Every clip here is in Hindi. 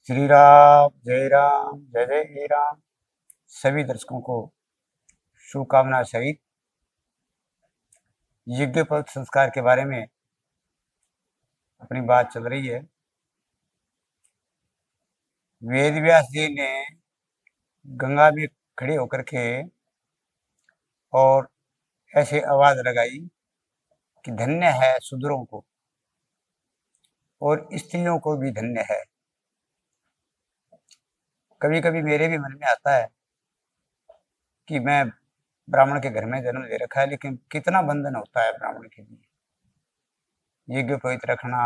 श्री राम, जय जय राम। सभी दर्शकों को शुभकामना सहित यज्ञोपवीत संस्कार के बारे में अपनी बात चल रही है। वेद व्यास जी ने गंगा में खड़े होकर के और ऐसे आवाज लगाई कि धन्य है शूद्रों को और स्त्रियों को भी धन्य है। कभी कभी मेरे भी मन में आता है कि मैं ब्राह्मण के घर में जन्म ले रखा है, लेकिन कितना बंधन होता है ब्राह्मण के लिए। यज्ञोपवीत रखना,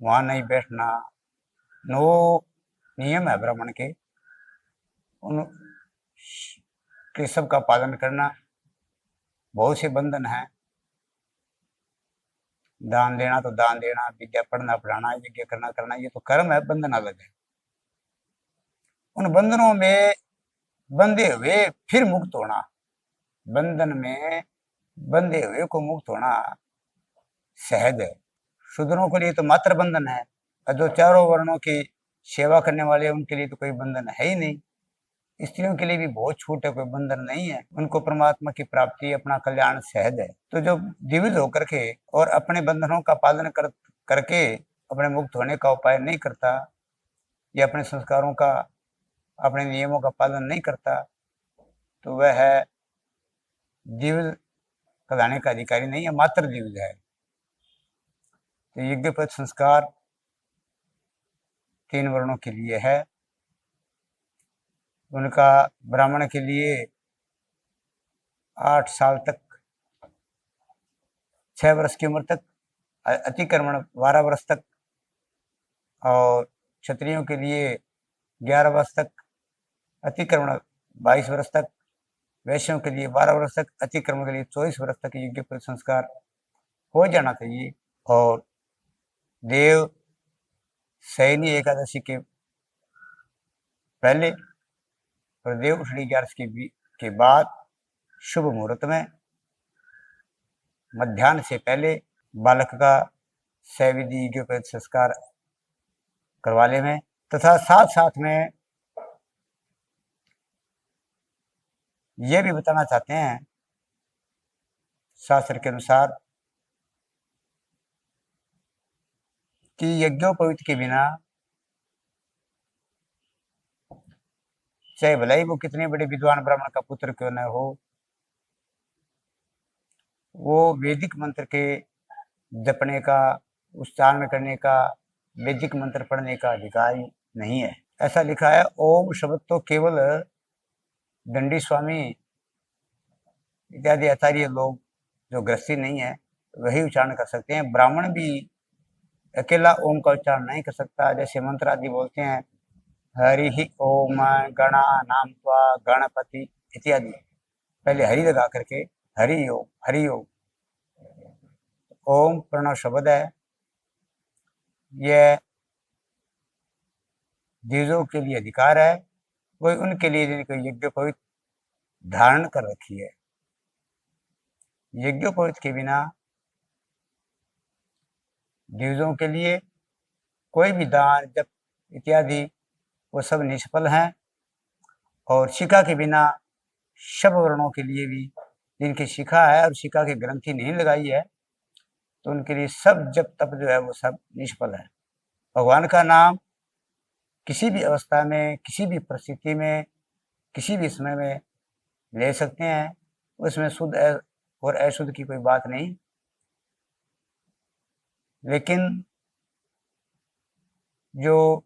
वहां नहीं बैठना, नो नियम है ब्राह्मण के, उन के सब का पालन करना। बहुत से बंधन है। दान देना तो दान देना, विद्या पढ़ना पढ़ाना, यज्ञ करना करना, ये तो कर्म है, बंधन अलग है। उन बंधनों में बंधे हुए फिर मुक्त होना, बंधन में बंधे हुए को मुक्त होना सहज है। शूद्रों के लिए तो मात्र बंधन है, और जो चारों वर्णों की सेवा करने वाले उनके लिए तो कोई बंधन है ही नहीं। स्त्रियों के लिए भी बहुत छूट है, कोई बंधन नहीं है। उनको परमात्मा की प्राप्ति, अपना कल्याण सहज है। तो जो द्विविध होकर के और अपने बंधनों का पालन करके अपने मुक्त होने का उपाय नहीं करता, या अपने संस्कारों का, अपने नियमों का पालन नहीं करता, तो वह है द्विविध कहलाने का अधिकारी नहीं है, मात्र द्विविध है। तो यज्ञोपवीत संस्कार 3 वर्णों के लिए है। उनका ब्राह्मण के लिए 8 साल तक, 6 वर्ष की उम्र तक, अतिक्रमण 12 वर्ष तक, और क्षत्रियों के लिए 11 वर्ष तक, अतिक्रमण 22 वर्ष तक, वैश्यों के लिए 12 वर्ष तक, अतिक्रमण के लिए 24 वर्ष तक यज्ञोपवीत संस्कार हो जाना चाहिए। और देव शयनी एकादशी के पहले और देव उठनी 11 के बाद शुभ मुहूर्त में, मध्याह्न से पहले बालक का सविधि यज्ञोपवीत संस्कार करवाने में, तथा साथ साथ में यह भी बताना चाहते हैं शास्त्र के अनुसार कि यज्ञोपवीत के बिना, चाहे भले ही वो कितने बड़े विद्वान ब्राह्मण का पुत्र क्यों न हो, वो वैदिक मंत्र के जपने का, उच्चारण करने का, वैदिक मंत्र पढ़ने का अधिकारी नहीं है। ऐसा लिखा है, ओम शब्द तो केवल दंडी स्वामी इत्यादि आचार्य लोग जो गृहस्थी नहीं है वही उच्चारण कर सकते हैं। ब्राह्मण भी अकेला ओम का उच्चारण नहीं कर सकता। जैसे मंत्र आदि बोलते हैं, हरि ही ओम गणा नाम त्वा गणपति इत्यादि, पहले हरि लगा करके हरि ओम हरि ओम। ओम प्रणव शब्द है, यह द्विजों के लिए अधिकार है, वही उनके लिए जिनको यज्ञोपवीत धारण कर रखी है। यज्ञोपवीत के बिना द्विजों के लिए कोई भी दान जप इत्यादि वो सब निष्फल हैं। और शिखा के बिना सब वर्णों के लिए भी, जिनकी शिखा है और शिखा की ग्रंथि नहीं लगाई है, तो उनके लिए सब जप तप जो है वो सब निष्फल है। भगवान का नाम किसी भी अवस्था में, किसी भी परिस्थिति में, किसी भी समय में ले सकते हैं, उसमें शुद्ध और अशुद्ध की कोई बात नहीं। लेकिन जो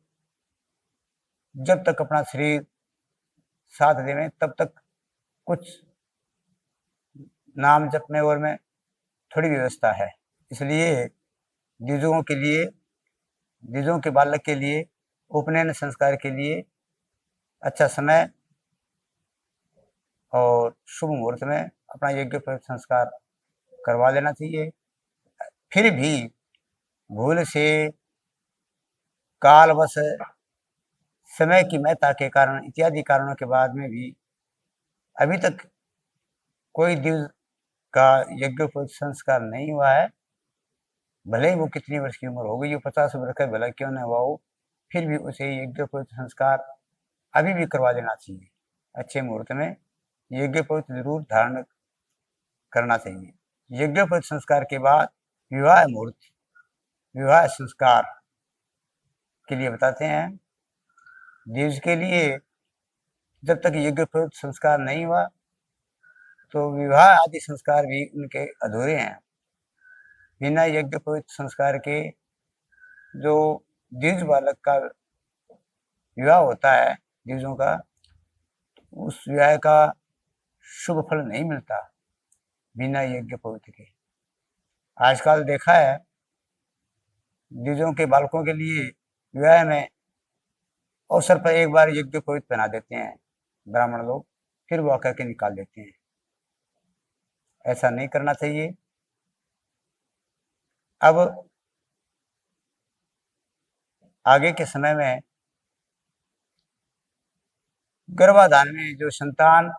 जब तक अपना शरीर साथ देवे तब तक कुछ नाम जप में और में थोड़ी व्यवस्था है। इसलिए द्विजों के लिए, द्विजों के बालक के लिए उपनयन संस्कार के लिए अच्छा समय और शुभ मुहूर्त में अपना यज्ञोपवीत संस्कार करवा लेना चाहिए। फिर भी भूल से, कालवश, समय की महत्ता के कारण इत्यादि कारणों के बाद में भी अभी तक कोई द्विज का यज्ञोपवीत संस्कार नहीं हुआ है, भले ही वो कितनी वर्ष की उम्र हो गई हो, 50 वर्ष का भला क्यों न हुआ हो, फिर भी उसे यज्ञोपवीत संस्कार अभी भी करवा देना चाहिए। अच्छे मुहूर्त में यज्ञोपवीत जरूर धारण करना चाहिए। यज्ञोपवीत संस्कार के बाद विवाह मुहूर्त, विवाह संस्कार के लिए बताते हैं। द्विज के लिए जब तक यज्ञोपवीत संस्कार नहीं हुआ तो विवाह आदि संस्कार भी उनके अधूरे हैं। बिना यज्ञोपवीत संस्कार के जो द्विज बालक का विवाह होता है द्विजों का, उस विवाह का शुभ फल नहीं मिलता बिना यज्ञोपवीत के। आजकल देखा है द्विजों के बालकों के लिए विवाह में अवसर पर एक बार यज्ञोपवीत बना देते हैं ब्राह्मण लोग, फिर वो आकर के निकाल देते हैं। ऐसा नहीं करना चाहिए। अब आगे के समय में गर्भाधान में जो संतान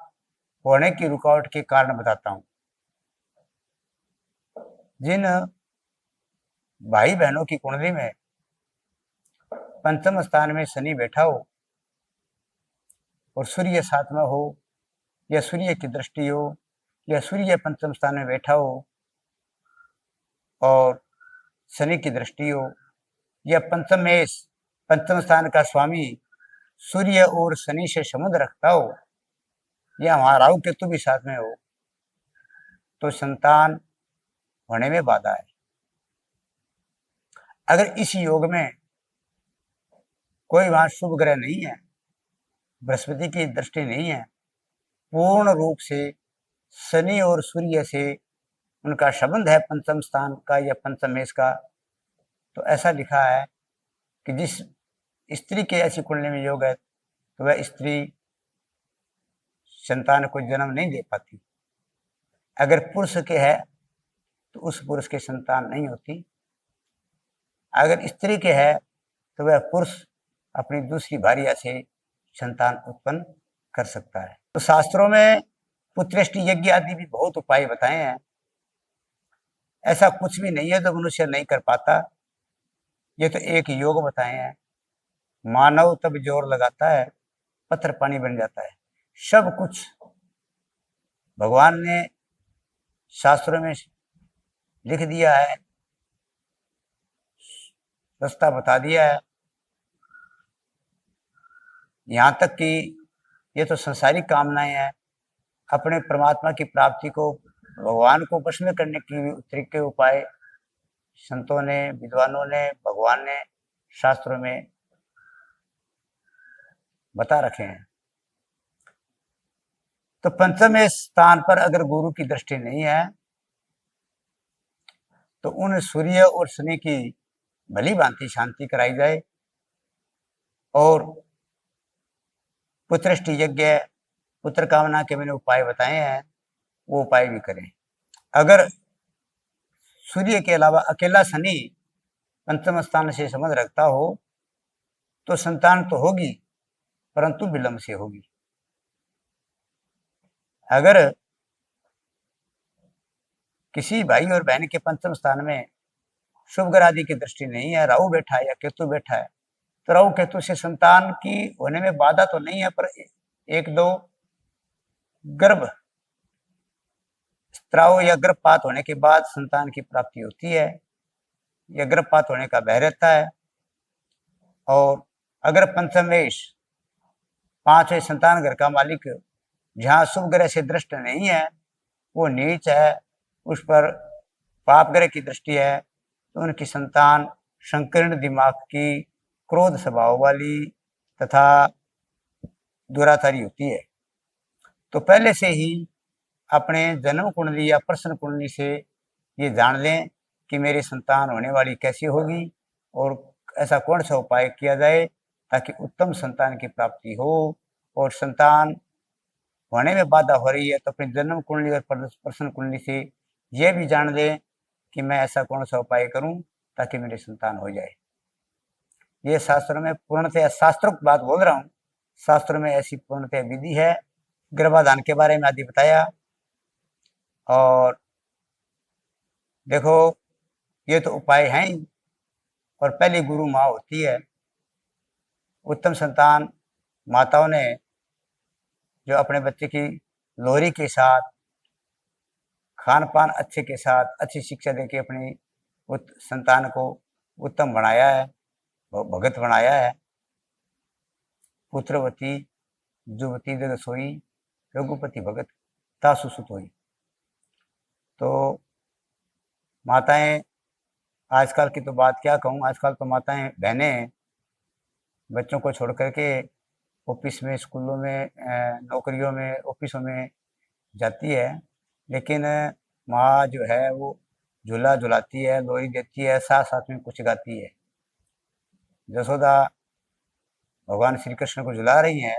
होने की रुकावट के कारण बताता हूं। जिन भाई बहनों की कुंडली में पंचम स्थान में शनि बैठा हो और सूर्य साथ में हो, या सूर्य की दृष्टि हो, या सूर्य पंचम स्थान में बैठा हो और शनि की दृष्टि हो, या पंचम स्थान का स्वामी सूर्य और शनि से संबंध रखता हो, या वहां राहु केतु भी साथ में हो, तो संतान होने में बाधा है। अगर इस योग में कोई वहां शुभ ग्रह नहीं है, बृहस्पति की दृष्टि नहीं है, पूर्ण रूप से शनि और सूर्य से उनका संबंध है पंचम स्थान का या पंचम मेष का, तो ऐसा लिखा है कि जिस स्त्री के ऐसी कुंडली में योग है तो वह स्त्री संतान को जन्म नहीं दे पाती। अगर पुरुष के है तो उस पुरुष के संतान नहीं होती। अगर स्त्री के है तो वह पुरुष अपनी दूसरी भार्या से संतान उत्पन्न कर सकता है। तो शास्त्रों में पुत्रेष्टि यज्ञ आदि भी बहुत उपाय बताए हैं। ऐसा कुछ भी नहीं है जो मनुष्य नहीं कर पाता। ये तो एक योग बताए हैं। मानव तब जोर लगाता है, पत्थर पानी बन जाता है। सब कुछ भगवान ने शास्त्रों में लिख दिया है, रास्ता बता दिया है। यहाँ तक कि ये तो संसारिक कामनाएं हैं। अपने परमात्मा की प्राप्ति को, भगवान को वश में करने के तरीके उपाय संतों ने, विद्वानों ने, भगवान ने शास्त्रों में बता रखे हैं। तो पंचम स्थान पर अगर गुरु की दृष्टि नहीं है तो उन सूर्य और शनि की भली भांति शांति कराई जाए और पुत्रेष्टि यज्ञ, पुत्र कामना के मैंने उपाय बताए हैं, वो उपाय भी करें। अगर सूर्य के अलावा अकेला शनि पंचम स्थान से संबंध रखता हो तो संतान तो होगी, परंतु विलंब से होगी। अगर किसी भाई और बहन के पंचम स्थान में शुभ ग्रह आदि की दृष्टि नहीं है, राहु बैठा है या केतु बैठा है, तो राहु केतु से संतान की होने में बाधा तो नहीं है, पर एक दो गर्भ स्त्राव या गर्भपात होने के बाद संतान की प्राप्ति होती है, या गर्भपात होने का भय रहता है। और अगर पंचमेश पांचवें संतान घर का मालिक जहाँ शुभ ग्रह से दृष्ट नहीं है, वो नीच है, उस पर पाप ग्रह की दृष्टि है, तो उनकी संतान संकीर्ण दिमाग की, क्रोध स्वभाव वाली तथा दुराचारी होती है। तो पहले से ही अपने जन्म कुंडली या प्रश्न कुंडली से ये जान लें कि मेरी संतान होने वाली कैसी होगी और ऐसा कौन सा उपाय किया जाए ताकि उत्तम संतान की प्राप्ति हो। और संतान होने में बाधा हो रही है तो अपनी जन्म कुंडली और प्रश्न कुंडली से यह भी जान लें कि मैं ऐसा कौन सा उपाय करूं ताकि मेरी संतान हो जाए। ये शास्त्रों में पूर्णतः, शास्त्रोक्त बात बोल रहा हूँ, शास्त्रों में ऐसी पूर्णतः विधि है। गर्भाधान के बारे में आदि बताया। और देखो ये तो उपाय हैं ही, और पहली गुरु माँ होती है। उत्तम संतान माताओं ने जो अपने बच्चे की लोरी के साथ, खान पान अच्छे के साथ, अच्छी शिक्षा देके अपनी संतान को उत्तम बनाया है, भगत बनाया है। पुत्रवती जुवती जग सोई, रघुपति भगत तासु सुत होई। तो माताएं, आजकल की तो बात क्या कहूँ, आजकल तो माताएं बहनें बच्चों को छोड़ करके ऑफिस में, स्कूलों में, नौकरियों में, ऑफिसों में जाती है, लेकिन माँ जो है वो झूला झुलाती है, लोरी देती है, साथ साथ में कुछ गाती है। जसोदा भगवान श्री कृष्ण को झुला रही है,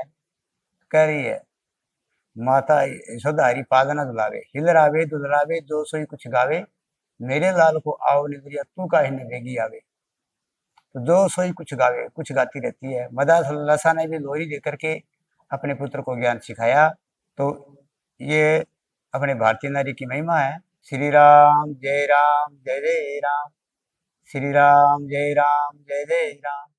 कह रही है माता यशोदा हरि पादना झुलावे, हिल रावे दुलरावे जो सोई कुछ गावे, मेरे लाल को आओ निद्रिया तू काहे न बेगी आवे। तो जो सोई कुछ गावे, कुछ गाती रहती है। मदार लसा ने भी लोरी दे करके अपने पुत्र को ज्ञान सिखाया। तो ये अपने भारतीय नारी की महिमा है। श्री राम जय जय राम, श्री राम जय राम जय जय राम।